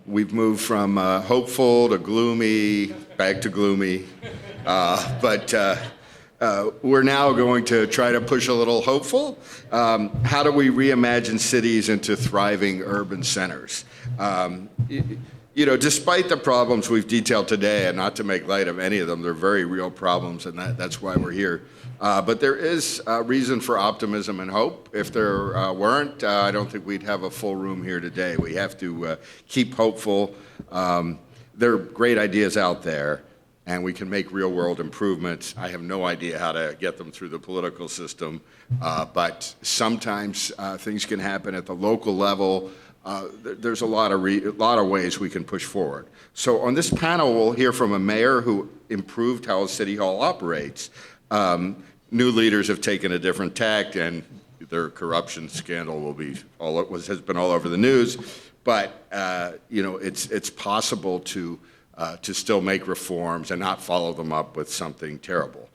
We've moved from hopeful to gloomy, back to gloomy, but we're now going to try to push a little hopeful. How do we reimagine cities into thriving urban centers? Despite the problems we've detailed today, and not to make light of any of them, they're very real problems, and that's why we're here. But there is reason for optimism and hope. If there weren't, I don't think we'd have a full room here today. We have to keep hopeful. There are great ideas out there, and we can make real-world improvements. I have no idea how to get them through the political system, but sometimes things can happen at the local level. There's a lot of ways we can push forward. So on this panel, we'll hear from a mayor who improved how a city hall operates. New leaders have taken a different tack, and their corruption scandal has been all over the news. But it's possible to still make reforms and not follow them up with something terrible.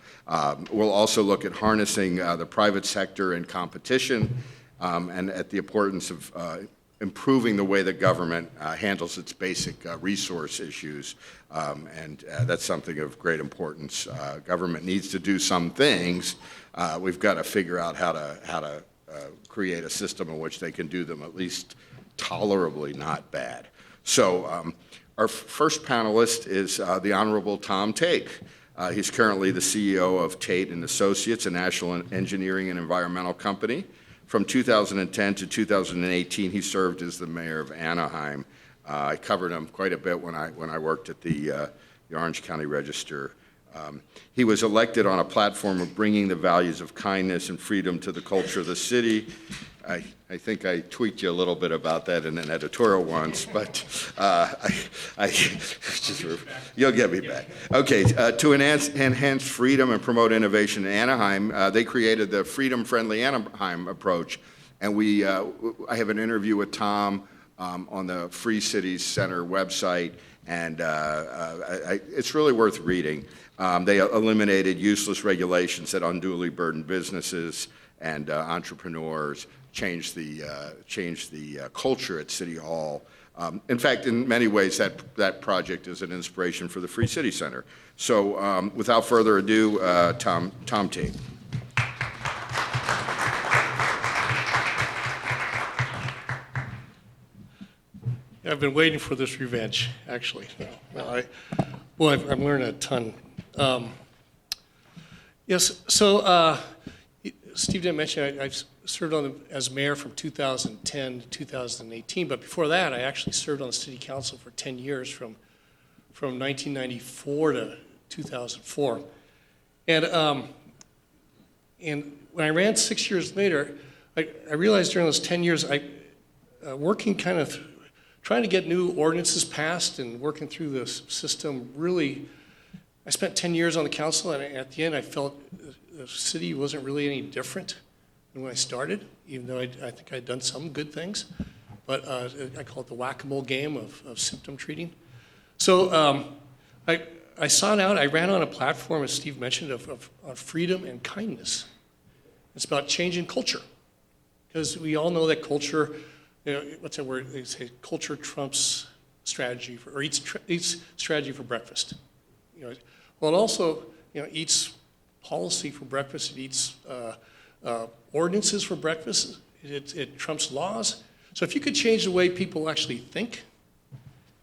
We'll also look at harnessing the private sector and competition, and at the importance of improving the way that government handles its basic resource issues, and that's something of great importance. Government needs to do some things. We've got to figure out how to create a system in which they can do them at least tolerably not bad. So our first panelist is the Honorable Tom Tate. He's currently the CEO of Tate and Associates, a national engineering and environmental company. From 2010 to 2018, he served as the mayor of Anaheim. I covered him quite a bit when I worked at the Orange County Register. He was elected on a platform of bringing the values of kindness and freedom to the culture of the city. I think I tweaked you a little bit about that in an editorial once, but you'll get me back. Okay, to enhance freedom and promote innovation in Anaheim, they created the Freedom-Friendly Anaheim approach, and I have an interview with Tom on the Free Cities Center website, and it's really worth reading. They eliminated useless regulations that unduly burdened businesses and entrepreneurs, changed the culture at City Hall. In fact, in many ways, that project is an inspiration for the Free City Center. So without further ado, Tom Tate. I've been waiting for this revenge, actually. I've learned a ton. Yes, so Steve didn't mention I've served as mayor from 2010 to 2018, but before that, I actually served on the city council for 10 years, from 1994 to 2004. And when I ran 6 years later, I realized during those 10 years, working kind of trying to get new ordinances passed and working through the system, really, I spent 10 years on the council, and at the end I felt the city wasn't really any different than when I started, even though I think I'd done some good things. But I call it the whack-a-mole game of symptom treating. So I sought out, I ran on a platform, as Steve mentioned, of freedom and kindness. It's about changing culture, because we all know that culture, what's that word? They say culture trumps strategy, or eats strategy for breakfast. Well, it also eats policy for breakfast. It eats ordinances for breakfast. It trumps laws. So if you could change the way people actually think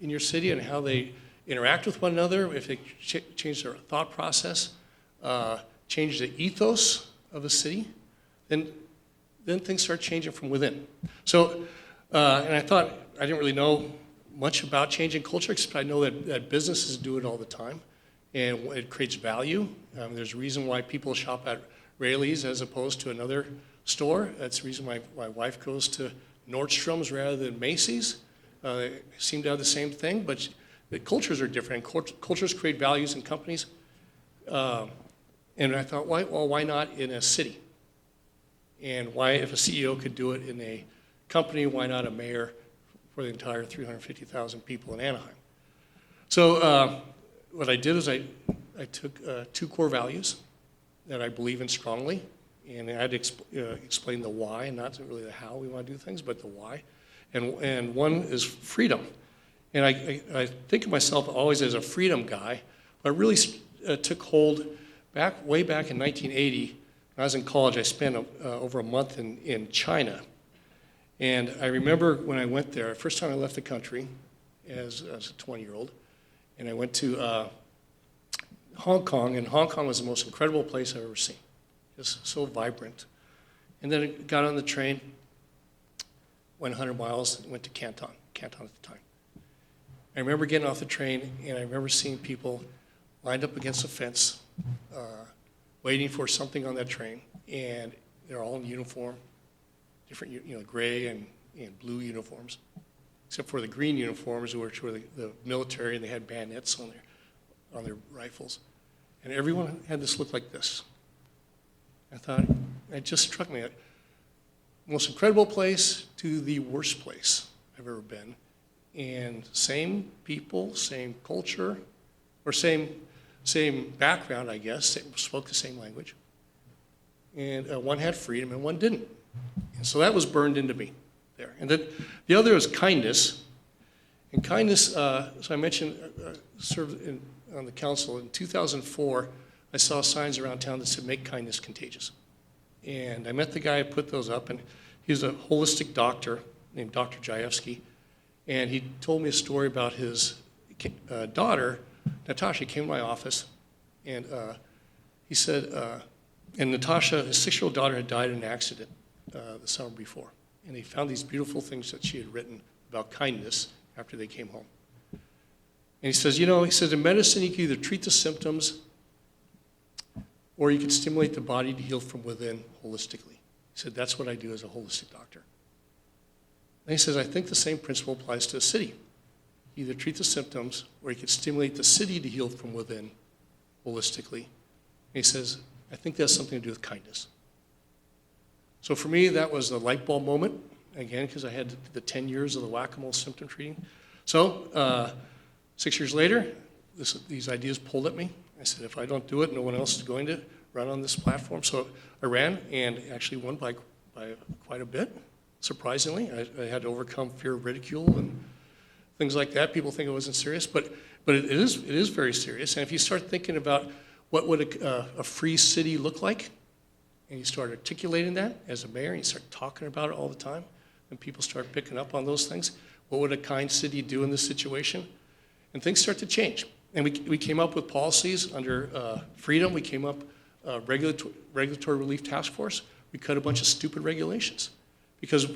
in your city and how they interact with one another, if they change their thought process, change the ethos of the city, then things start changing from within. So, and I thought, I didn't really know much about changing culture, except I know that businesses do it all the time, and it creates value. There's a reason why people shop at Rayleigh's as opposed to another store. That's the reason my wife goes to Nordstrom's rather than Macy's. They seem to have the same thing, but the cultures are different. Cultures create values in companies. And I thought, why not in a city? And why, if a CEO could do it in a company, why not a mayor for the entire 350,000 people in Anaheim? So what I did is I took two core values that I believe in strongly, and I had to explain the why, and not really the how we want to do things, but the why. And one is freedom. And I think of myself always as a freedom guy, but it really took hold way back in 1980. When I was in college, I spent over a month in China. And I remember when I went there, first time I left the country as a 20-year-old, and I went to Hong Kong, and Hong Kong was the most incredible place I've ever seen. Just so vibrant. And then I got on the train, went 100 miles, went to Canton at the time. I remember getting off the train, and I remember seeing people lined up against a fence, waiting for something on that train, and they're all in uniform, different, gray and blue uniforms, except for the green uniforms, which were the military, and they had bayonets on their rifles. And everyone had this look like this. I thought, it just struck me, most incredible place to the worst place I've ever been. And same people, same culture, or same background, I guess, spoke the same language. And one had freedom and one didn't. And so that was burned into me there. And then the other was kindness. And kindness, so I mentioned, served on the council. In 2004, I saw signs around town that said, "Make kindness contagious." And I met the guy who put those up, and he was a holistic doctor named Dr. Jayevsky. And he told me a story about his daughter, Natasha, came to my office, and he said, and Natasha, his 6-year-old daughter, had died in an accident the summer before. And he found these beautiful things that she had written about kindness after they came home. And he says, in medicine, you can either treat the symptoms or you can stimulate the body to heal from within holistically. He said, that's what I do as a holistic doctor. And he says, I think the same principle applies to a city. You either treat the symptoms or you can stimulate the city to heal from within holistically. And he says, I think that's something to do with kindness. So for me, that was the light bulb moment, again, because I had the 10 years of the whack-a-mole symptom treating. So 6 years later, these ideas pulled at me. I said, if I don't do it, no one else is going to run on this platform. So I ran and actually won by quite a bit, surprisingly. I had to overcome fear of ridicule and things like that. People think it wasn't serious, but it is very serious. And if you start thinking about what would a free city look like, and you start articulating that as a mayor, and you start talking about it all the time, and people start picking up on those things, what would a kind city do in this situation? And things start to change. And we came up with policies under freedom. We came up regulatory relief task force. We cut a bunch of stupid regulations because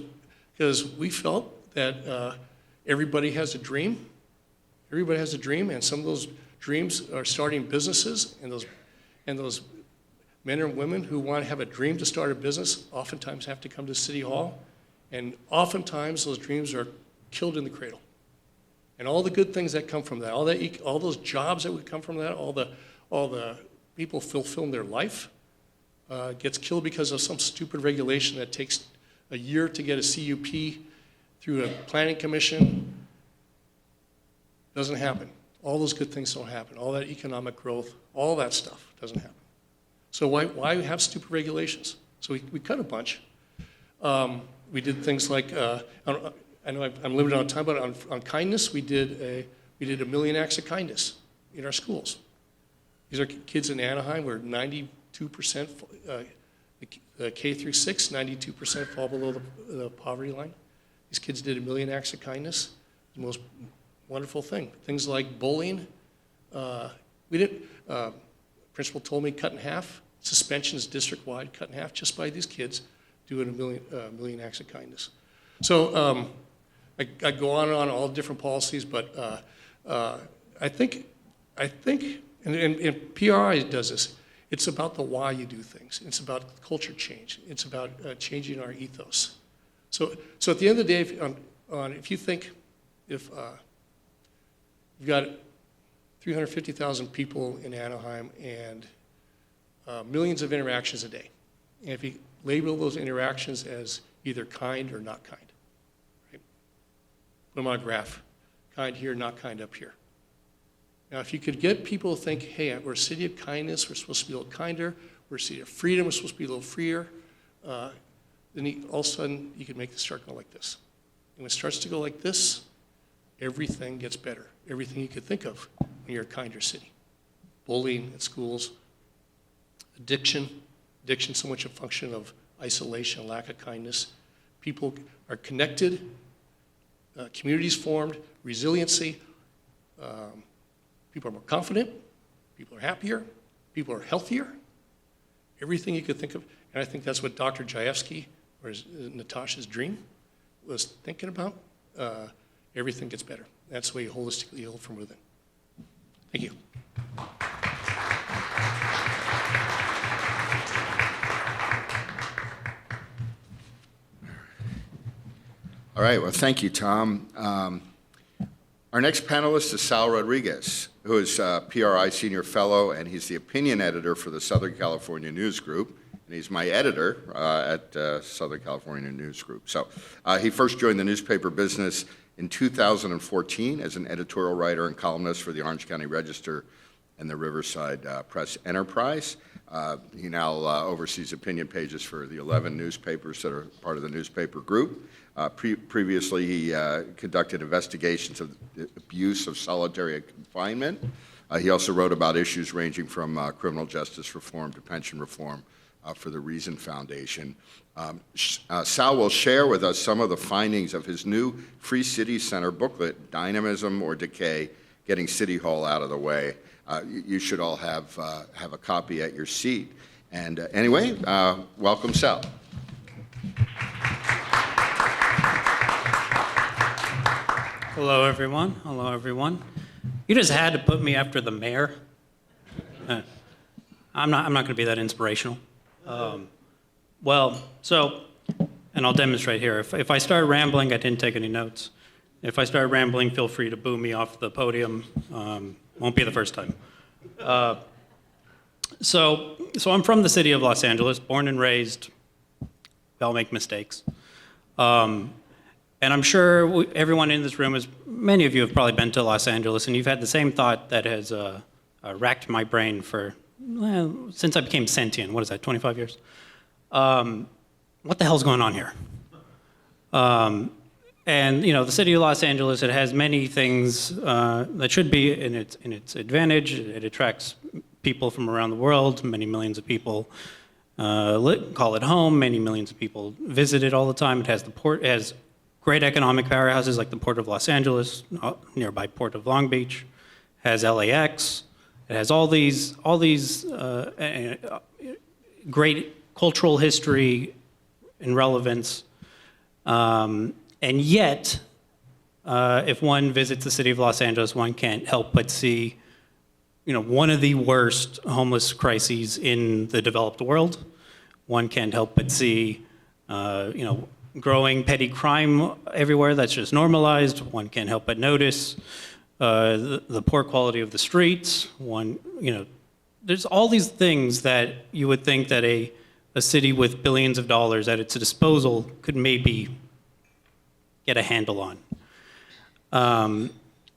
we felt that everybody has a dream. Everybody has a dream, and some of those dreams are starting businesses, and those men and women who want to have a dream to start a business oftentimes have to come to City Hall, and oftentimes those dreams are killed in the cradle. And all the good things that come from that, all those jobs that would come from that, all the people fulfilling their life, gets killed because of some stupid regulation that takes a year to get a CUP through a planning commission. Doesn't happen. All those good things don't happen. All that economic growth, all that stuff doesn't happen. So why have stupid regulations? So we cut a bunch. We did things like, I know I'm limited on time, but on kindness, we did a million acts of kindness in our schools. These are kids in Anaheim where 92%, K through 6, 92% fall below the poverty line. These kids did a million acts of kindness. The most wonderful thing. Things like bullying. Principal told me cut in half. Suspensions district-wide, cut in half just by these kids doing a million acts of kindness. So I go on and on all different policies, but I think, and PRI does this. It's about the why you do things. It's about culture change. It's about changing our ethos. So at the end of the day, if you think if you've got 350,000 people in Anaheim and millions of interactions a day, and if you label those interactions as either kind or not kind, right? Put them on a graph, kind here, not kind up here. Now, if you could get people to think, hey, we're a city of kindness, we're supposed to be a little kinder, we're a city of freedom, we're supposed to be a little freer, then all of a sudden you could make this start go like this. And when it starts to go like this, everything gets better. Everything you could think of when you're a kinder city. Bullying at schools, addiction so much a function of isolation, lack of kindness. People are connected, communities formed, resiliency. People are more confident, people are happier, people are healthier. Everything you could think of. And I think that's what Dr. Jayevsky, or Natasha's dream, was thinking about. Everything gets better. That's the way you holistically heal from within. Thank you. All right, well, thank you, Tom. Our next panelist is Sal Rodriguez, who is PRI Senior Fellow, and he's the opinion editor for the Southern California News Group, and he's my editor at Southern California News Group. So he first joined the newspaper business in 2014 as an editorial writer and columnist for the Orange County Register and the Riverside Press Enterprise. He now oversees opinion pages for the 11 newspapers that are part of the newspaper group. Previously, he conducted investigations of the abuse of solitary confinement. He also wrote about issues ranging from criminal justice reform to pension reform for the Reason Foundation. Sal will share with us some of the findings of his new Free City Center booklet, Dynamism or Decay, Getting City Hall Out of the Way. You should all have a copy at your seat. And anyway, welcome, Sal. Hello, everyone. Hello, everyone. You just had to put me after the mayor. I'm not going to be that inspirational. And I'll demonstrate here. If I start rambling, I didn't take any notes. If I start rambling, feel free to boo me off the podium. Won't be the first time. So I'm from the city of Los Angeles, born and raised. We all make mistakes. And I'm sure everyone in this room many of you have probably been to Los Angeles, and you've had the same thought that has racked my brain since I became sentient. What is that, 25 years? What the hell's going on here? And the city of Los Angeles, it has many things that should be in its advantage. It attracts people from around the world. Many millions of people call it home. Many millions of people visit it all the time. It has the port. It has great economic powerhouses like the Port of Los Angeles, nearby Port of Long Beach. It has LAX. It has all these great cultural history and relevance. And yet, if one visits the city of Los Angeles, one can't help but see, one of the worst homeless crises in the developed world. One can't help but see, growing petty crime everywhere that's just normalized. One can't help but notice the poor quality of the streets. There's all these things that you would think that a city with billions of dollars at its disposal could maybe get a handle on.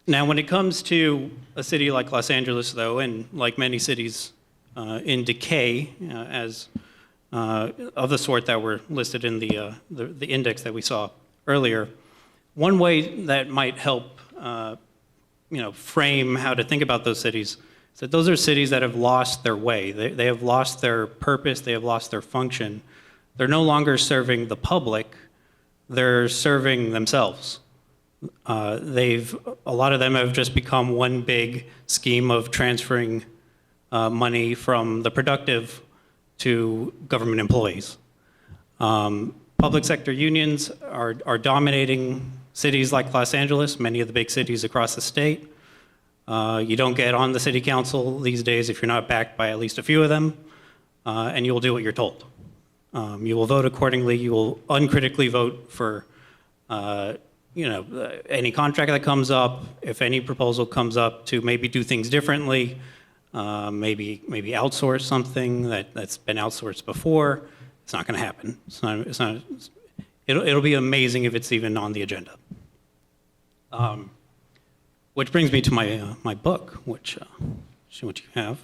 Now, when it comes to a city like Los Angeles, though, and like many cities in decay, of the sort that were listed in the index that we saw earlier, one way that might help frame how to think about those cities is that those are cities that have lost their way. They have lost their purpose. They have lost their function. They're no longer serving the public. They're serving themselves. A lot of them have just become one big scheme of transferring money from the productive to government employees. Public sector unions are dominating cities like Los Angeles, many of the big cities across the state. You don't get on the city council these days if you're not backed by at least a few of them, and you will do what you're told. You will vote accordingly. You will uncritically vote for any contract that comes up. If any proposal comes up to maybe do things differently, maybe outsource something that's been outsourced before, it's not going to happen. It'll be amazing if it's even on the agenda. Which brings me to my book, which you have.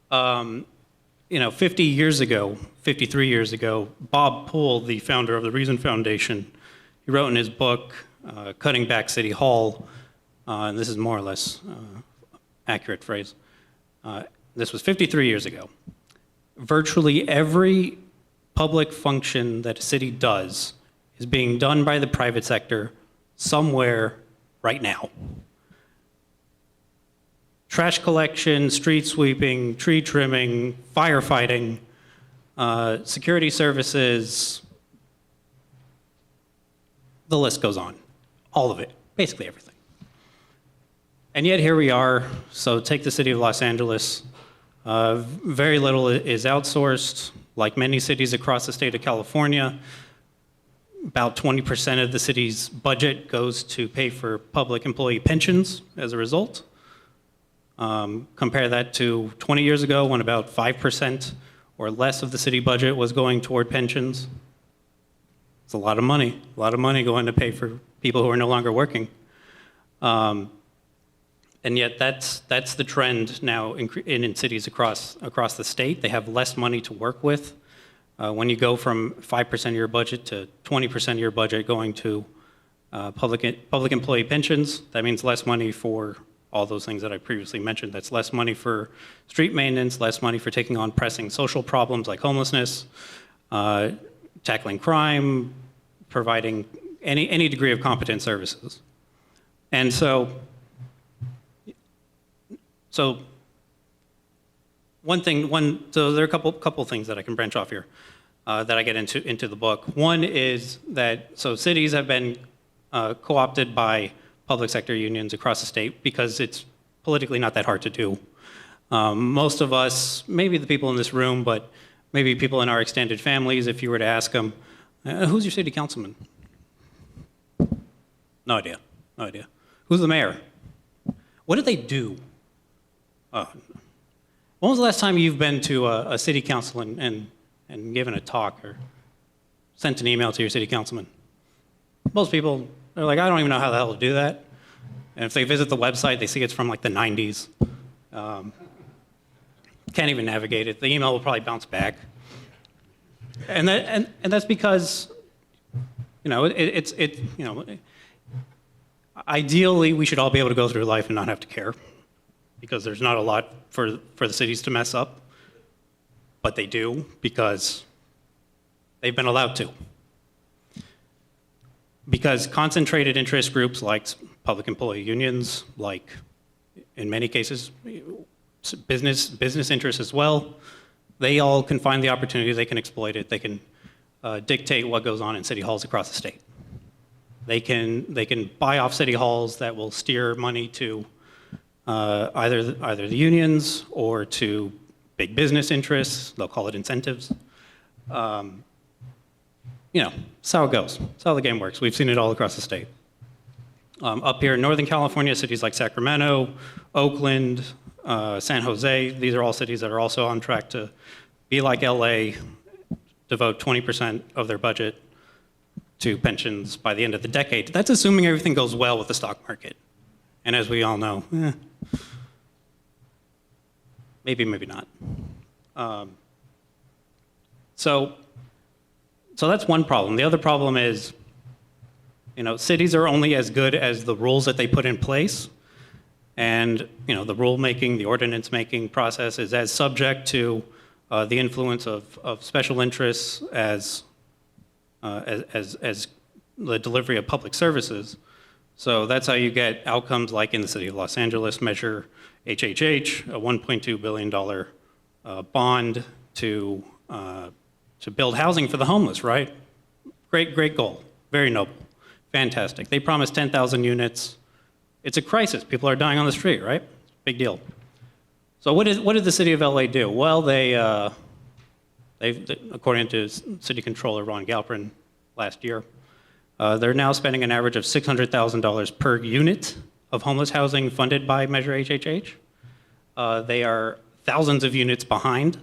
53 years ago, Bob Poole, the founder of the Reason Foundation, he wrote in his book, Cutting Back City Hall, and this is more or less accurate phrase. This was 53 years ago. Virtually every public function that a city does is being done by the private sector somewhere right now. Trash collection, street sweeping, tree trimming, firefighting, security services, the list goes on. All of it, basically everything. And yet here we are. So take the city of Los Angeles. Very little is outsourced. Like many cities across the state of California, about 20% of the city's budget goes to pay for public employee pensions as a result. Compare that to 20 years ago when about 5% or less of the city budget was going toward pensions. It's a lot of money going to pay for people who are no longer working. And yet that's the trend now in cities across the state. They have less money to work with. When you go from 5% of your budget to 20% of your budget going to public employee pensions, that means less money for all those things that I previously mentioned. That's less money for street maintenance, less money for taking on pressing social problems like homelessness, tackling crime, providing any degree of competent services. And so there are a couple things that I can branch off here that I get into the book. One is that cities have been co-opted by public sector unions across the state because it's politically not that hard to do. Most of us, maybe the people in this room, but maybe people in our extended families, if you were to ask them, who's your city councilman? No idea. Who's the mayor? What do they do? When was the last time you've been to a city council and given a talk or sent an email to your city councilman? Most people, they're like, I don't even know how the hell to do that. And if they visit the website, they see it's from like the 90s. Can't even navigate it. The email will probably bounce back. And that's because, ideally we should all be able to go through life and not have to care, because there's not a lot for the cities to mess up, but they do because they've been allowed to. Because concentrated interest groups like public employee unions, like in many cases business interests as well, they all can find the opportunity, they can exploit it, they can dictate what goes on in city halls across the state. They can buy off city halls that will steer money to either the unions or to big business interests. They'll call it incentives. That's how it goes. That's how the game works. We've seen it all across the state. Up here in Northern California, cities like Sacramento, Oakland, San Jose, these are all cities that are also on track to be like LA, devote 20% of their budget to pensions by the end of the decade. That's assuming everything goes well with the stock market. And as we all know, maybe not. So that's one problem. The other problem is, cities are only as good as the rules that they put in place. And, the rule-making, the ordinance-making process is as subject to the influence of special interests as the delivery of public services. So that's how you get outcomes like in the city of Los Angeles, Measure HHH, a $1.2 billion bond to build housing for the homeless, right? Great goal, very noble, fantastic. They promised 10,000 units. It's a crisis, people are dying on the street, right? Big deal. So what did the city of LA do? Well, they according to City Controller Ron Galperin last year, they're now spending an average of $600,000 per unit of homeless housing funded by Measure HHH. They are thousands of units behind.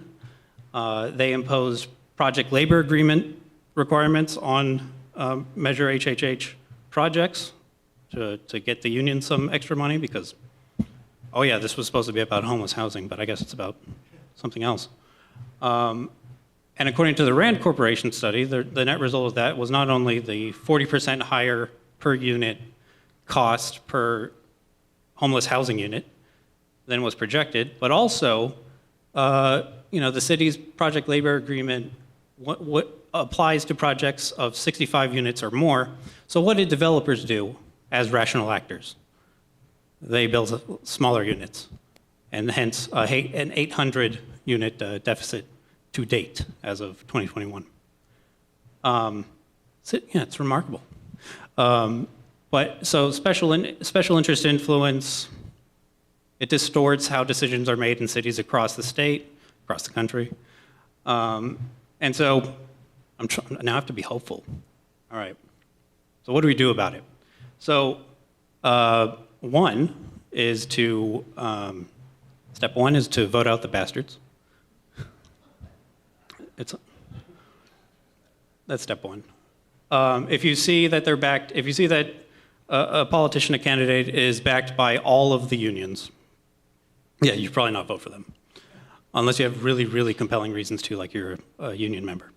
They imposed project labor agreement requirements on Measure HHH projects to get the union some extra money because, oh yeah, this was supposed to be about homeless housing, but I guess it's about something else. And according to the Rand Corporation study, the net result of that was not only the 40% higher per unit cost per homeless housing unit than was projected, but also, the city's project labor agreement what applies to projects of 65 units or more. So what did developers do as rational actors? They built smaller units, and hence an 800 unit deficit to date as of 2021. It's remarkable. But so special interest influence, it distorts how decisions are made in cities across the state, across the country. And so now I have to be hopeful. All right. So what do we do about it? So step one is to vote out the bastards. That's step one. If you see that they're backed, if you see that a politician, a candidate, is backed by all of the unions, yeah, you should probably not vote for them, unless you have really, really compelling reasons to, like you're a union member.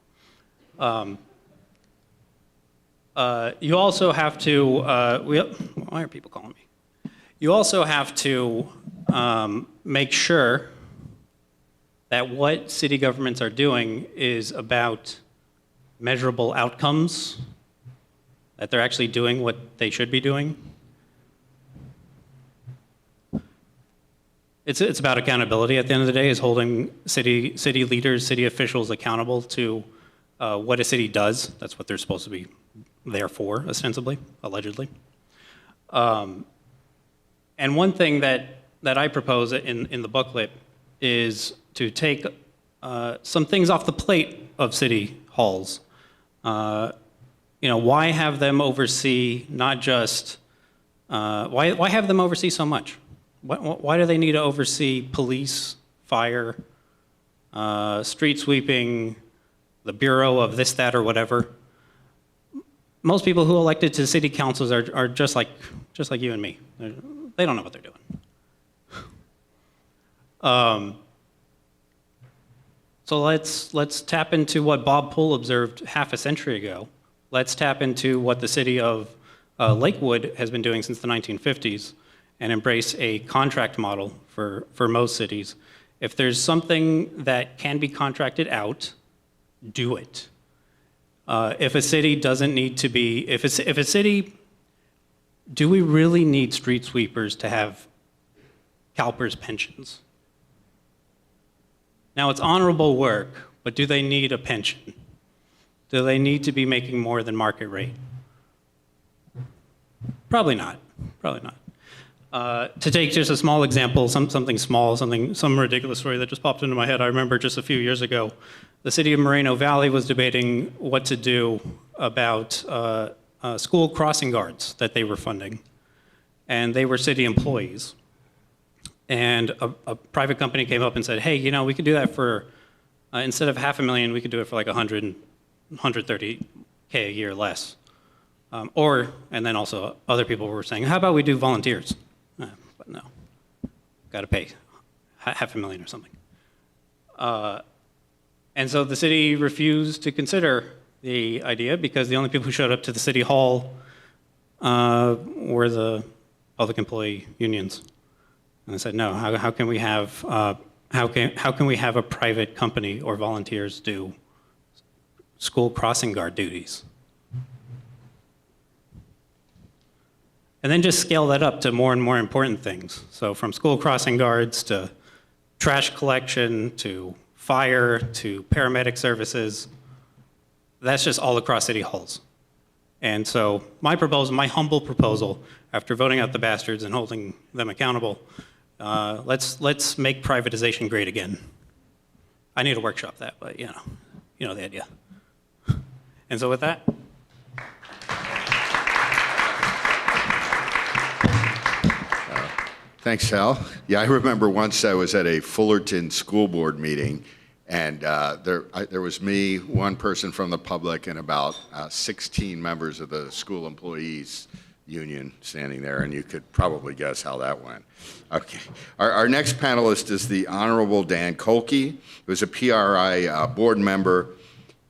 You also have to, why are people calling me? You also have to make sure that what city governments are doing is about measurable outcomes, that they're actually doing what they should be doing. It's about accountability at the end of the day, is holding city leaders, city officials accountable to what a city does. That's what they're supposed to be there for, ostensibly, allegedly. And one thing that I propose in the booklet is to take some things off the plate of city halls. Why have them oversee not just, why have them oversee so much? Why do they need to oversee police, fire, street sweeping, the bureau of this, that, or whatever? Most people who are elected to city councils are just like you and me. They don't know what they're doing. So let's tap into what Bob Poole observed half a century ago. Let's tap into what the city of Lakewood has been doing since the 1950s and embrace a contract model for most cities. If there's something that can be contracted out, do it. If a city doesn't need to be, if a city, do we really need street sweepers to have CalPERS pensions? Now, it's honorable work, but do they need a pension? Do they need to be making more than market rate? Probably not. Probably not. To take just a small example, something small, some ridiculous story that just popped into my head. I remember just a few years ago, the city of Moreno Valley was debating what to do about school crossing guards that they were funding. And they were city employees. And a private company came up and said, hey, we could do that for, instead of $500,000, we could do it for like $130K a year less. And then also other people were saying, how about we do volunteers? But no, got to pay $500,000 or something. And so the city refused to consider the idea because the only people who showed up to the city hall were the public employee unions. And I said, no, how can we have a private company or volunteers do school crossing guard duties? And then just scale that up to more and more important things. So from school crossing guards to trash collection to fire to paramedic services, that's just all across city halls. And so my humble proposal, after voting out the bastards and holding them accountable, let's make privatization great again. I need to workshop that, but you know the idea. And so with that. Thanks, Hal. Yeah, I remember once I was at a Fullerton school board meeting, and there was me, one person from the public, and about 16 members of the school employees union standing there, and you could probably guess how that went. Okay. Our next panelist is the Honorable Dan Kolke, who's a PRI board member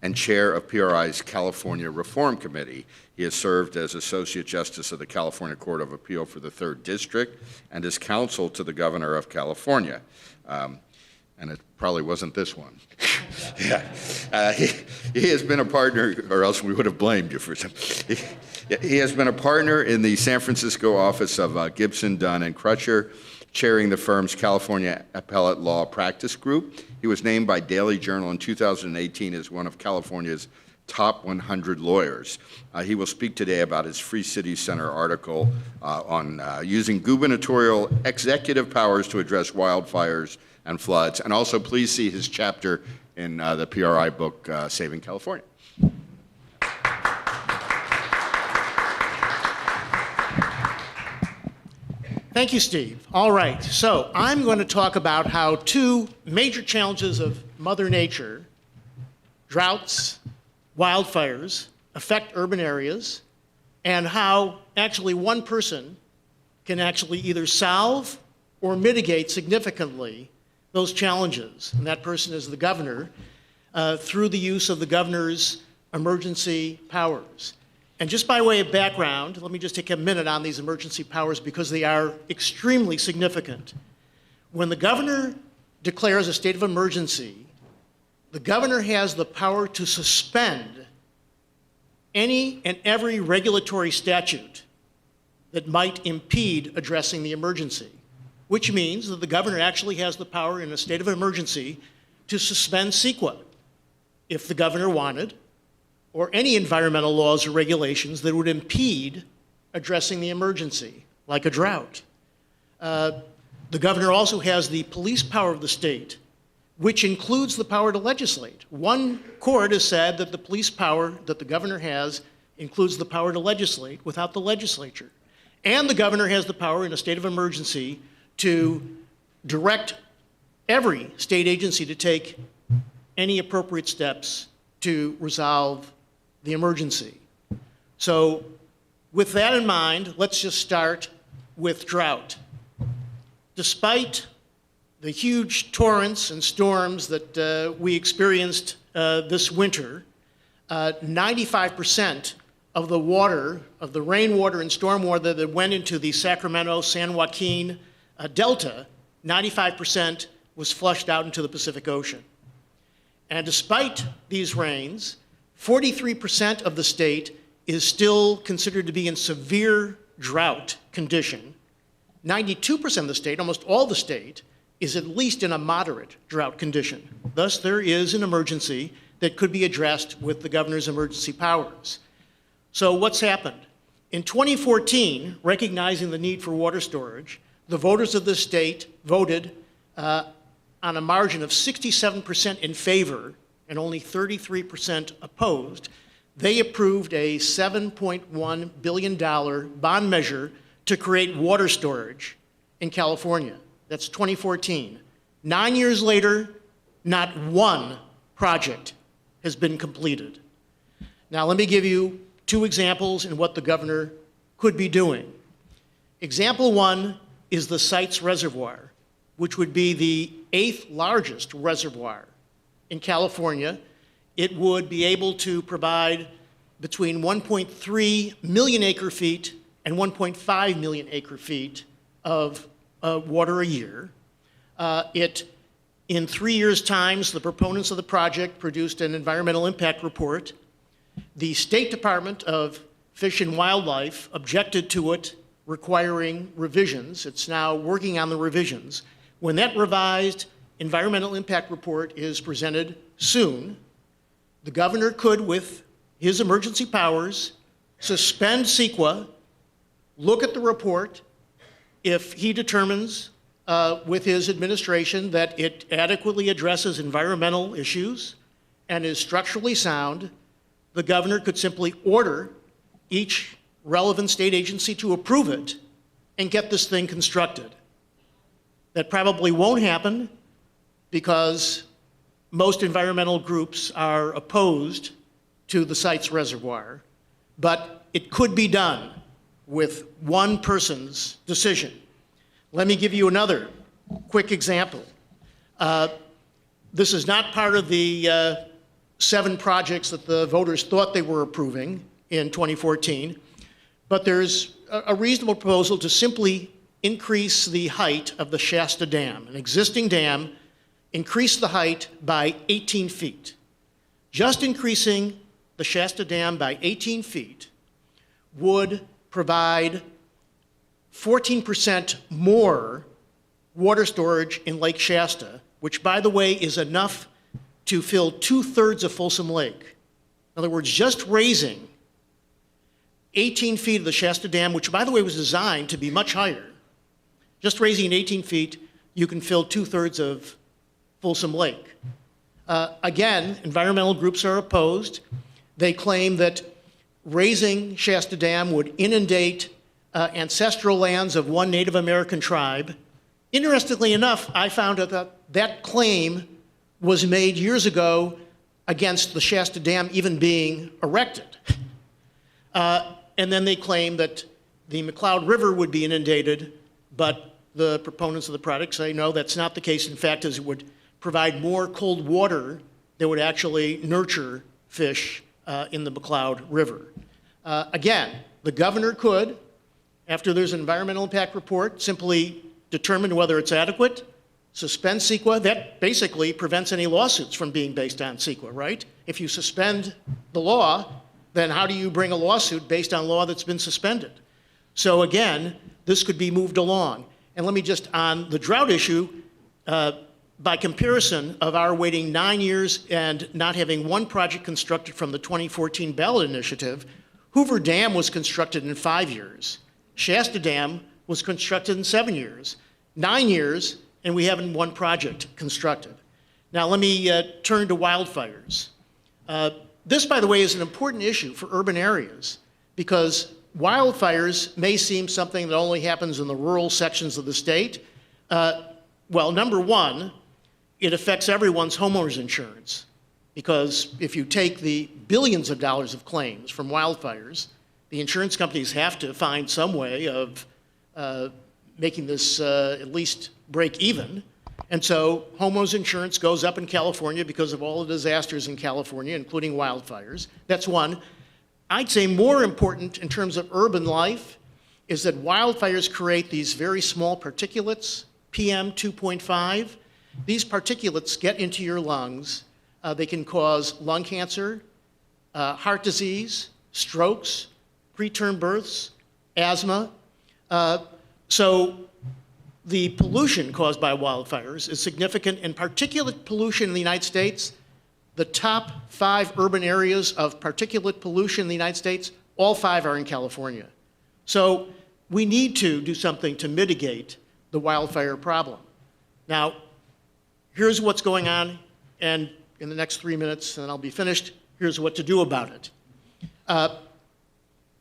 and chair of PRI's California Reform Committee. He has served as Associate Justice of the California Court of Appeal for the 3rd District and as counsel to the Governor of California. And it probably wasn't this one. Yeah. He has been a partner, or else we would have blamed you for something. He has been a partner in the San Francisco office of Gibson, Dunn, and Crutcher, chairing the firm's California Appellate Law Practice Group. He was named by Daily Journal in 2018 as one of California's top 100 lawyers. He will speak today about his Free Cities Center article on using gubernatorial executive powers to address wildfires and floods. And also, please see his chapter in the PRI book, Saving California. Thank you, Steve. All right, so I'm going to talk about how two major challenges of Mother Nature, droughts, wildfires, affect urban areas, and how actually one person can actually either solve or mitigate significantly those challenges. And that person is the governor through the use of the governor's emergency powers. And just by way of background, let me just take a minute on these emergency powers because they are extremely significant. When the governor declares a state of emergency, the governor has the power to suspend any and every regulatory statute that might impede addressing the emergency, which means that the governor actually has the power in a state of emergency to suspend CEQA if the governor wanted, or any environmental laws or regulations that would impede addressing the emergency, like a drought. The governor also has the police power of the state, which includes the power to legislate. One court has said that the police power that the governor has includes the power to legislate without the legislature. And the governor has the power in a state of emergency to direct every state agency to take any appropriate steps to resolve the emergency. So with that in mind, let's just start with drought. Despite the huge torrents and storms that we experienced this winter, 95% of the water, of the rainwater and stormwater that went into the Sacramento, San Joaquin Delta, 95% was flushed out into the Pacific Ocean. And despite these rains, 43% of the state is still considered to be in severe drought condition. 92% of the state, almost all the state, is at least in a moderate drought condition. Thus, there is an emergency that could be addressed with the governor's emergency powers. So what's happened? In 2014, recognizing the need for water storage, the voters of the state voted on a margin of 67% in favor and only 33% opposed. They approved a $7.1 billion bond measure to create water storage in California. That's 2014. 9 years later, not one project has been completed. Now, let me give you two examples in what the governor could be doing. Example one is the Sites Reservoir, which would be the 8th largest reservoir in California. It would be able to provide between 1.3 million acre feet and 1.5 million acre feet of water a year. In 3 years' time, the proponents of the project produced an environmental impact report. The State Department of Fish and Wildlife objected to it, requiring revisions. It's now working on the revisions. When that revised environmental impact report is presented soon, the governor could, with his emergency powers, suspend CEQA, look at the report. If he determines with his administration that it adequately addresses environmental issues and is structurally sound, the governor could simply order each relevant state agency to approve it and get this thing constructed. That probably won't happen because most environmental groups are opposed to the Sites Reservoir, but it could be done with one person's decision. Let me give you another quick example. This is not part of the 7 projects that the voters thought they were approving in 2014. But there's a reasonable proposal to simply increase the height of the Shasta Dam, an existing dam, increase the height by 18 feet. Just increasing the Shasta Dam by 18 feet would provide 14% more water storage in Lake Shasta, which, by the way, is enough to fill 2/3 of Folsom Lake. In other words, just raising 18 feet of the Shasta Dam, which, by the way, was designed to be much higher, just raising 18 feet, you can fill 2/3 of Folsom Lake. Again, environmental groups are opposed. They claim that raising Shasta Dam would inundate ancestral lands of one Native American tribe. Interestingly enough, I found out that that claim was made years ago against the Shasta Dam even being erected. And then they claim that the McCloud River would be inundated, but the proponents of the project say, no, that's not the case. In fact, as it would provide more cold water that would actually nurture fish in the McCloud River. Again, the governor could, after there's an environmental impact report, simply determine whether it's adequate, suspend CEQA. That basically prevents any lawsuits from being based on CEQA, right? If you suspend the law, then how do you bring a lawsuit based on law that's been suspended? So again, this could be moved along. And let me just, on the drought issue, by comparison of our waiting 9 years and not having one project constructed from the 2014 ballot initiative, Hoover Dam was constructed in 5 years. Shasta Dam was constructed in 7 years. 9 years, and we haven't one project constructed. Now let me turn to wildfires. This, by the way, is an important issue for urban areas because wildfires may seem something that only happens in the rural sections of the state. Well, number one, it affects everyone's homeowner's insurance because if you take the billions of dollars of claims from wildfires, the insurance companies have to find some way of making this at least break even. And so homeowners insurance goes up in California because of all the disasters in California, including wildfires. That's one. I'd say more important in terms of urban life is that wildfires create these very small particulates, PM 2.5. These particulates get into your lungs. They can cause lung cancer, heart disease, strokes, preterm births, asthma. So the pollution caused by wildfires is significant, and particulate pollution in the United States, the top 5 urban areas of particulate pollution in the United States, all 5 are in California. So we need to do something to mitigate the wildfire problem. Now, here's what's going on, and in the next 3 minutes, and I'll be finished, here's what to do about it.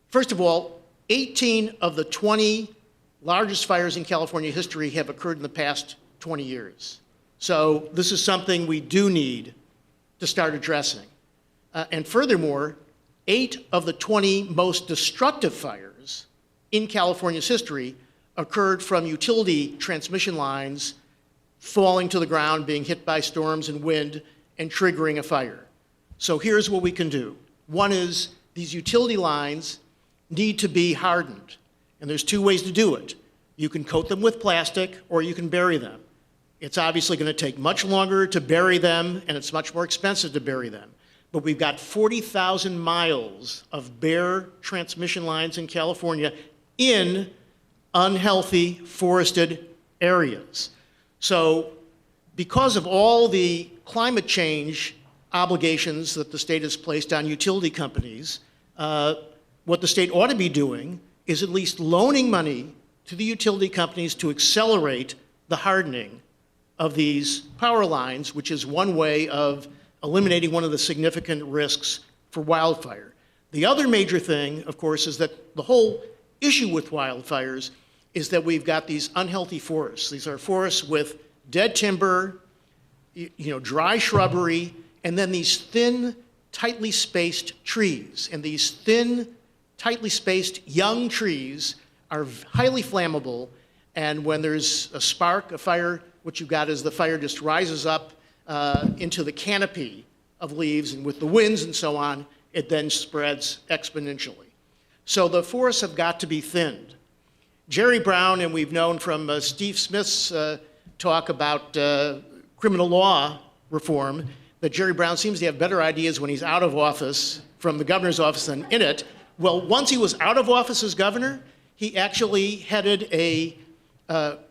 First of all, 18 of the 20 largest fires in California history have occurred in the past 20 years. So this is something we do need to start addressing. And furthermore, 8 of the 20 most destructive fires in California's history occurred from utility transmission lines falling to the ground, being hit by storms and wind, and triggering a fire. So here's what we can do. One is these utility lines need to be hardened. And there's 2 ways to do it. You can coat them with plastic or you can bury them. It's obviously going to take much longer to bury them and it's much more expensive to bury them. But we've got 40,000 miles of bare transmission lines in California in unhealthy forested areas. So because of all the climate change obligations that the state has placed on utility companies, what the state ought to be doing is at least loaning money to the utility companies to accelerate the hardening of these power lines, which is one way of eliminating one of the significant risks for wildfire. The other major thing, of course, is that the whole issue with wildfires is that we've got these unhealthy forests. These are forests with dead timber, dry shrubbery, and then these thin, tightly spaced trees. And these thin, tightly spaced young trees are highly flammable, and when there's a spark, a fire, what you've got is the fire just rises up into the canopy of leaves, and with the winds and so on, it then spreads exponentially. So the forests have got to be thinned. Jerry Brown, and we've known from Steve Smith's talk about criminal law reform, that Jerry Brown seems to have better ideas when he's out of office from the governor's office than in it. Well, once he was out of office as governor, he actually headed a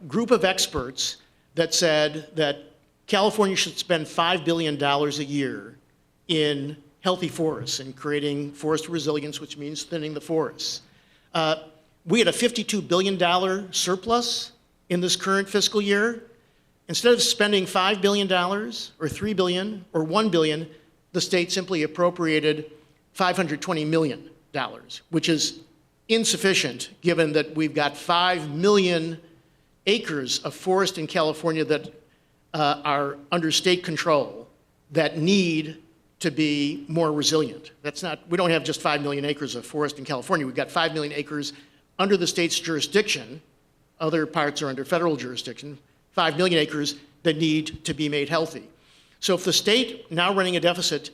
group of experts that said that California should spend $5 billion a year in healthy forests and creating forest resilience, which means thinning the forests. We had a $52 billion surplus in this current fiscal year. Instead of spending $5 billion or $3 billion or $1 billion, the state simply appropriated $520 million, which is insufficient given that we've got 5 million acres of forest in California that are under state control that need to be more resilient. We don't have just 5 million acres of forest in California. We've got 5 million acres under the state's jurisdiction. Other parts are under federal jurisdiction. 5 million acres that need to be made healthy. So if the state, now running a deficit,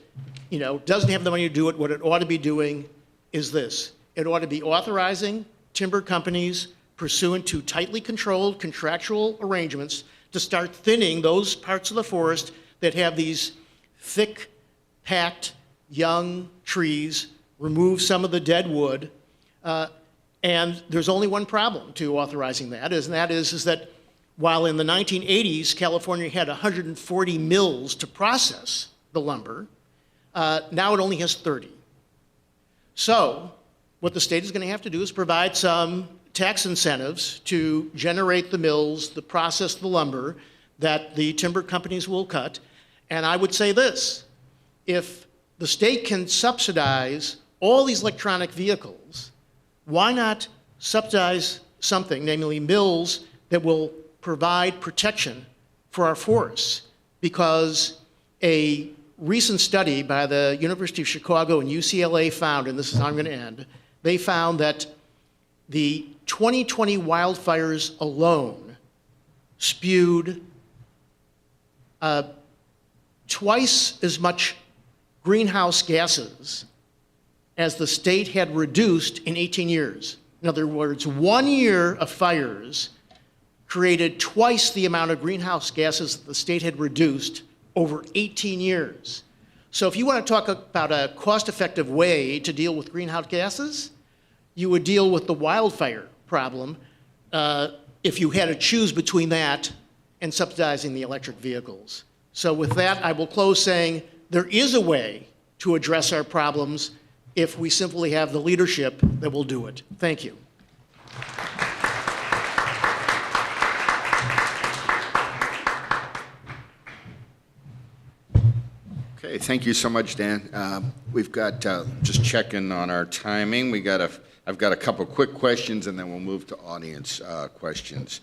doesn't have the money to do it, what it ought to be doing is this. It ought to be authorizing timber companies pursuant to tightly controlled contractual arrangements to start thinning those parts of the forest that have these thick, packed, young trees, remove some of the dead wood. And there's only one problem to authorizing that, and that is that while in the 1980s, California had 140 mills to process the lumber, now it only has 30. So what the state is going to have to do is provide some tax incentives to generate the mills, to process the lumber that the timber companies will cut. And I would say this, if the state can subsidize all these electronic vehicles, why not subsidize something, namely mills, that will provide protection for our forests? Because a recent study by the University of Chicago and UCLA found, and this is how I'm going to end, they found that the 2020 wildfires alone spewed twice as much greenhouse gases as the state had reduced in 18 years. In other words, 1 year of fires created twice the amount of greenhouse gases that the state had reduced over 18 years. So if you want to talk about a cost-effective way to deal with greenhouse gases, you would deal with the wildfire problem if you had to choose between that and subsidizing the electric vehicles. So with that, I will close saying there is a way to address our problems if we simply have the leadership that will do it. Thank you. Okay, thank you so much, Dan. We've got, just checking on our timing, I've got a couple quick questions, and then we'll move to audience questions.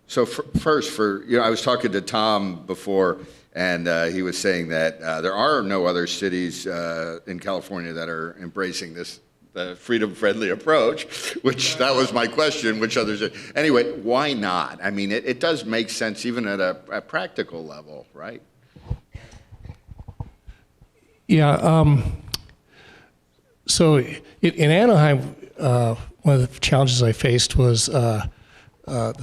So first, I was talking to Tom before, and he was saying that there are no other cities in California that are embracing the freedom-friendly approach, which that was my question, which others are. Anyway, why not? I mean, it does make sense even at a practical level, right? Yeah. So in Anaheim, one of the challenges I faced was the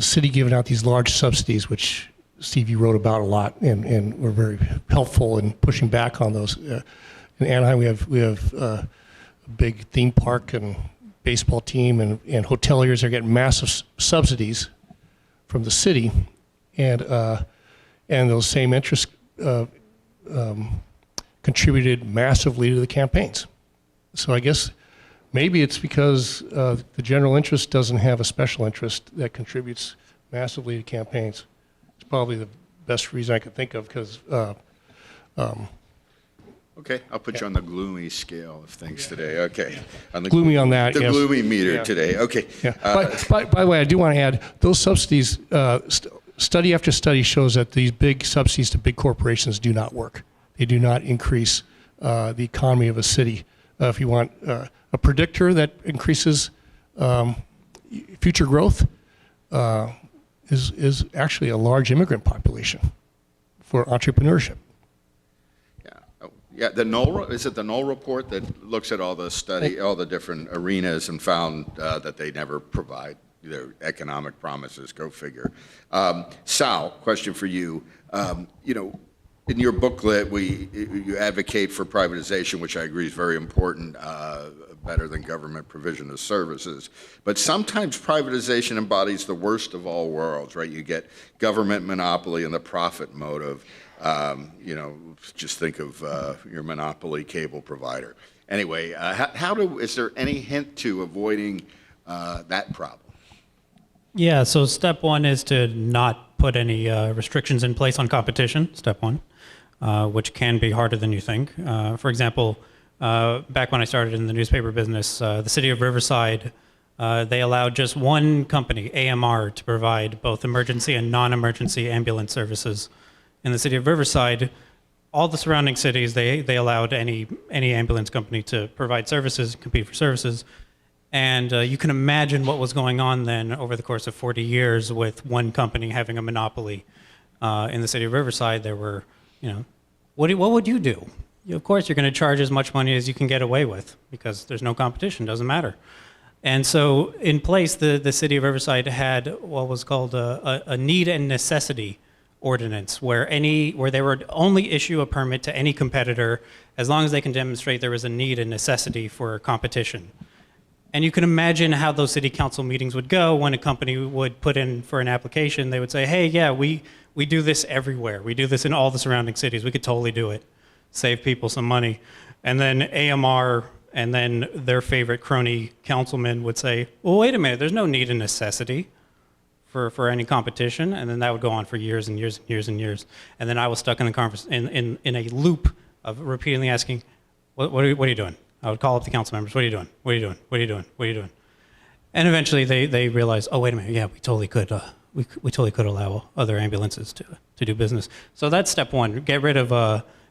city giving out these large subsidies, which Steve, you wrote about a lot, and were very helpful in pushing back on those. In Anaheim, we have a big theme park and baseball team, and hoteliers are getting massive subsidies from the city, and those same interests contributed massively to the campaigns. So I guess maybe it's because the general interest doesn't have a special interest that contributes massively to campaigns. It's probably the best reason I could think of, because Okay, I'll put you on the gloomy scale of things today. Okay. Gloomy on that, the yes. gloomy meter Yeah. today. Okay. Yeah. By the way, I do want to add, those subsidies, study after study shows that these big subsidies to big corporations do not work. They do not increase the economy of a city. If you want a predictor that increases future growth, is actually a large immigrant population for entrepreneurship. Yeah. Yeah, is it the Knoll report that looks at all the different arenas and found that they never provide their economic promises? Go figure. Sal, question for you. In your booklet, you advocate for privatization, which I agree is very important, better than government provision of services. But sometimes privatization embodies the worst of all worlds, right? You get government monopoly and the profit motive. Just think of your monopoly cable provider. Anyway, is there any hint to avoiding that problem? Yeah, so step one is to not put any restrictions in place on competition, step one, which can be harder than you think. For example, back when I started in the newspaper business, the city of Riverside, they allowed just one company, AMR, to provide both emergency and non-emergency ambulance services. In the city of Riverside, all the surrounding cities, they allowed any ambulance company to provide services, compete for services. And you can imagine what was going on then over the course of 40 years with one company having a monopoly. In the city of Riverside, there were, what would you do? Of course, you're going to charge as much money as you can get away with because there's no competition, doesn't matter. And so in place, the city of Riverside had what was called a need and necessity ordinance, where they would only issue a permit to any competitor as long as they can demonstrate there was a need and necessity for competition. And you can imagine how those city council meetings would go when a company would put in for an application. They would say, hey, yeah, we do this everywhere. We do this in all the surrounding cities. We could totally do it, save people some money. And then AMR and then their favorite crony councilman would say, well, wait a minute, there's no need and necessity for any competition. And then that would go on for years and years and years and years. And then I was stuck in a loop of repeatedly asking, what are you doing? I would call up the council members. What are you doing? What are you doing? What are you doing? What are you doing? And eventually they realized, oh, wait a minute. Yeah, we totally could. We totally could allow other ambulances to do business. So that's step one. Get rid of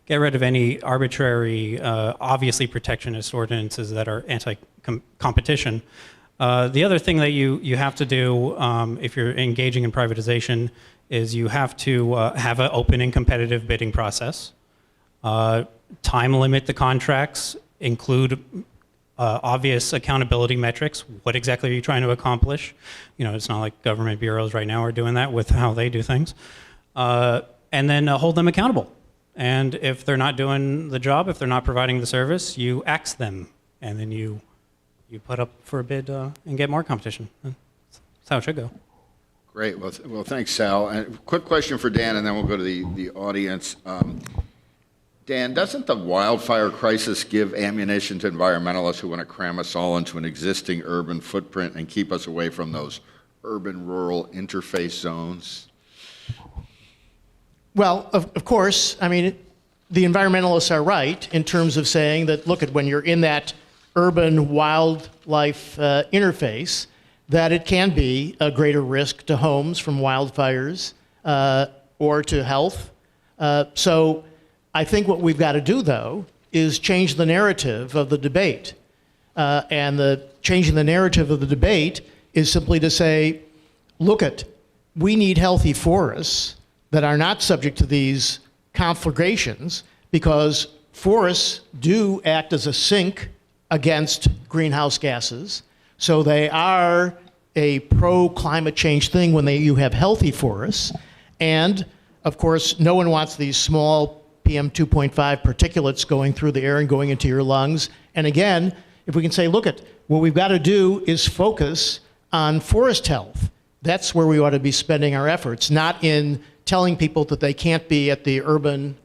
any arbitrary, obviously protectionist ordinances that are anti-competition. The other thing that you have to do if you're engaging in privatization is you have to have an open and competitive bidding process. Time limit the contracts. Include obvious accountability metrics. What exactly are you trying to accomplish? It's not like government bureaus right now are doing that with how they do things. And then hold them accountable. And if they're not doing the job, if they're not providing the service, you axe them. And then you put up for a bid and get more competition. That's how it should go. Great. Well, thanks, Sal. And quick question for Dan, and then we'll go to the audience. Dan, doesn't the wildfire crisis give ammunition to environmentalists who want to cram us all into an existing urban footprint and keep us away from those urban-rural interface zones? Well, of course, I mean, the environmentalists are right in terms of saying that, look, when you're in that urban wildlife interface, that it can be a greater risk to homes from wildfires or to health. So I think what we've got to do, though, is change the narrative of the debate. And changing the narrative of the debate is simply to say, look, we need healthy forests that are not subject to these conflagrations, because forests do act as a sink against greenhouse gases. So they are a pro-climate change thing when you have healthy forests. And, of course, no one wants these small PM 2.5 particulates going through the air and going into your lungs. And again, if we can say, look, what we've got to do is focus on forest health. That's where we ought to be spending our efforts, not in telling people that they can't be at the urban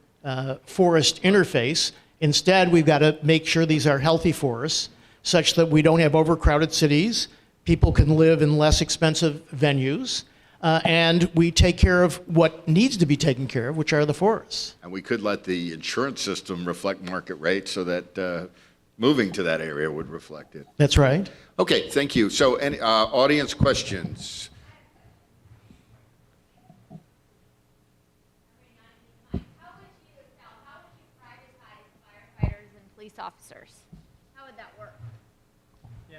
forest interface. Instead, we've got to make sure these are healthy forests such that we don't have overcrowded cities, people can live in less expensive venues, and we take care of what needs to be taken care of, which are the forests. And we could let the insurance system reflect market rates so that moving to that area would reflect it. That's right. Okay, thank you. So, any audience questions? How would you privatize firefighters and police officers? How would that work? Yeah,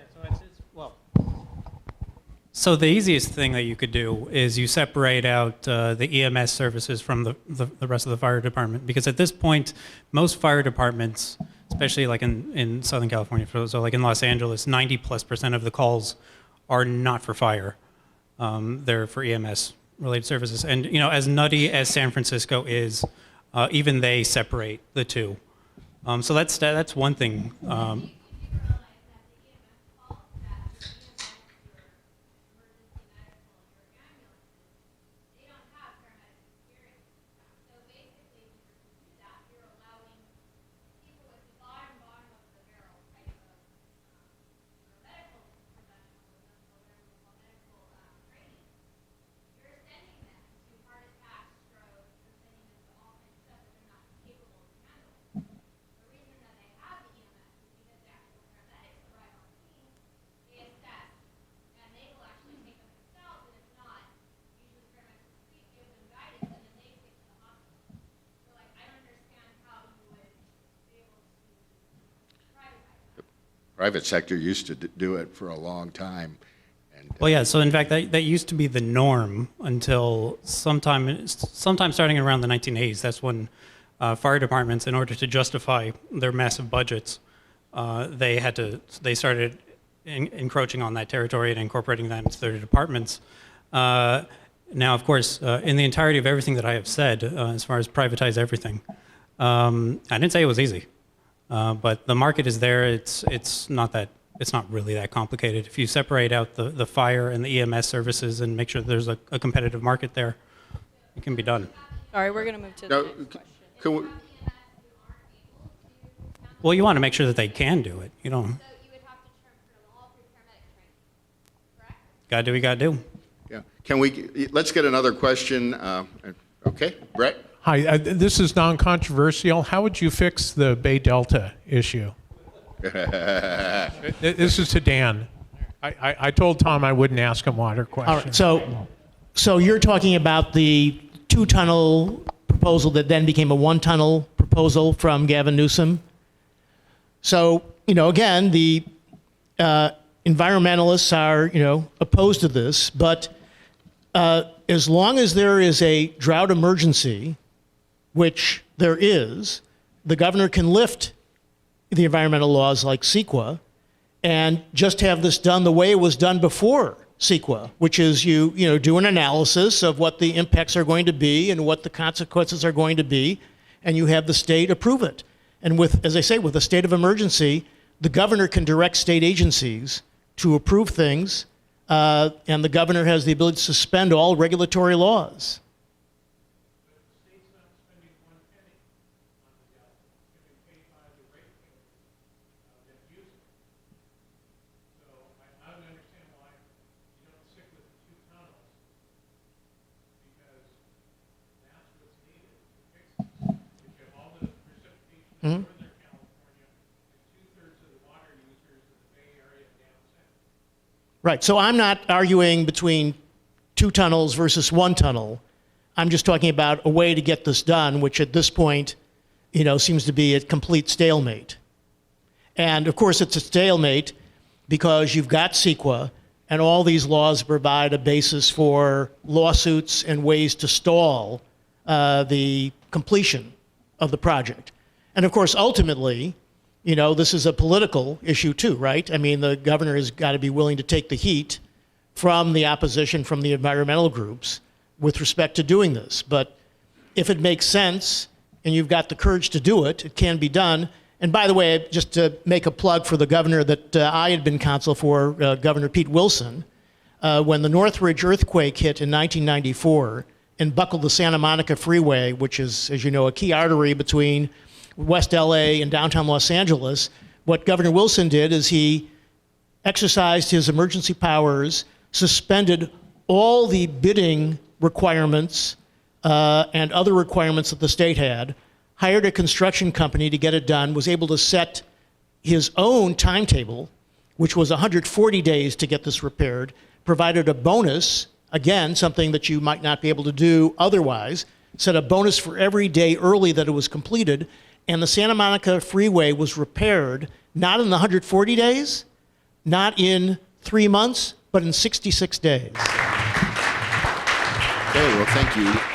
So the easiest thing that you could do is you separate out the EMS services from the rest of the fire department, because at this point, most fire departments, especially like in Southern California, so like in Los Angeles, 90+% of the calls are not for fire. They're for EMS related services. And you know, as nutty as San Francisco is, even they separate the two. So that's one thing. Private sector used to do it for a long time. And, Well, yeah. So in fact, that used to be the norm until sometime starting around the 1980s. That's when fire departments, in order to justify their massive budgets, they started encroaching on that territory and incorporating that into their departments. Now, of course, in the entirety of everything that I have said, as far as privatize everything, I didn't say it was easy. But the market is there. It's not really that complicated. If you separate out the fire and the EMS services and make sure there's a competitive market there, it can be done. All right, we're going to move to the No, next question. can we, Well, you want to make sure that they can do it. You don't. So you would have to turn all through paramedic training, correct? Gotta do what you gotta do. yeah. Can we, let's get another question. Okay, Brett? Hi, this is non-controversial. How would you fix the Bay Delta issue? This is to Dan. I told Tom I wouldn't ask him water questions. All right, so you're talking about the two-tunnel proposal that then became a one-tunnel proposal from Gavin Newsom? So, again, the environmentalists are, opposed to this, but as long as there is a drought emergency, which there is, the governor can lift the environmental laws like CEQA and just have this done the way it was done before CEQA, which is you do an analysis of what the impacts are going to be and what the consequences are going to be, and you have the state approve it. And as I say, with a state of emergency, the governor can direct state agencies to approve things, and the governor has the ability to suspend all regulatory laws. Right, so I'm not arguing between two tunnels versus one tunnel. I'm just talking about a way to get this done, which at this point, seems to be a complete stalemate. And of course, it's a stalemate because you've got CEQA, and all these laws provide a basis for lawsuits and ways to stall the completion of the project. And of course, ultimately, this is a political issue too, right? I mean, the governor has got to be willing to take the heat from the opposition, from the environmental groups, with respect to doing this. But if it makes sense and you've got the courage to do it, it can be done. And by the way, just to make a plug for the governor that I had been counsel for, Governor Pete Wilson, when the Northridge earthquake hit in 1994 and buckled the Santa Monica Freeway, which is, as you know, a key artery between West LA and downtown Los Angeles, what Governor Wilson did is he exercised his emergency powers, suspended all the bidding requirements and other requirements that the state had, hired a construction company to get it done, was able to set his own timetable, which was 140 days to get this repaired, provided a bonus, again, something that you might not be able to do otherwise, set a bonus for every day early that it was completed, and the Santa Monica Freeway was repaired not in the 140 days, not in 3 months, but in 66 days. Okay, well, thank you.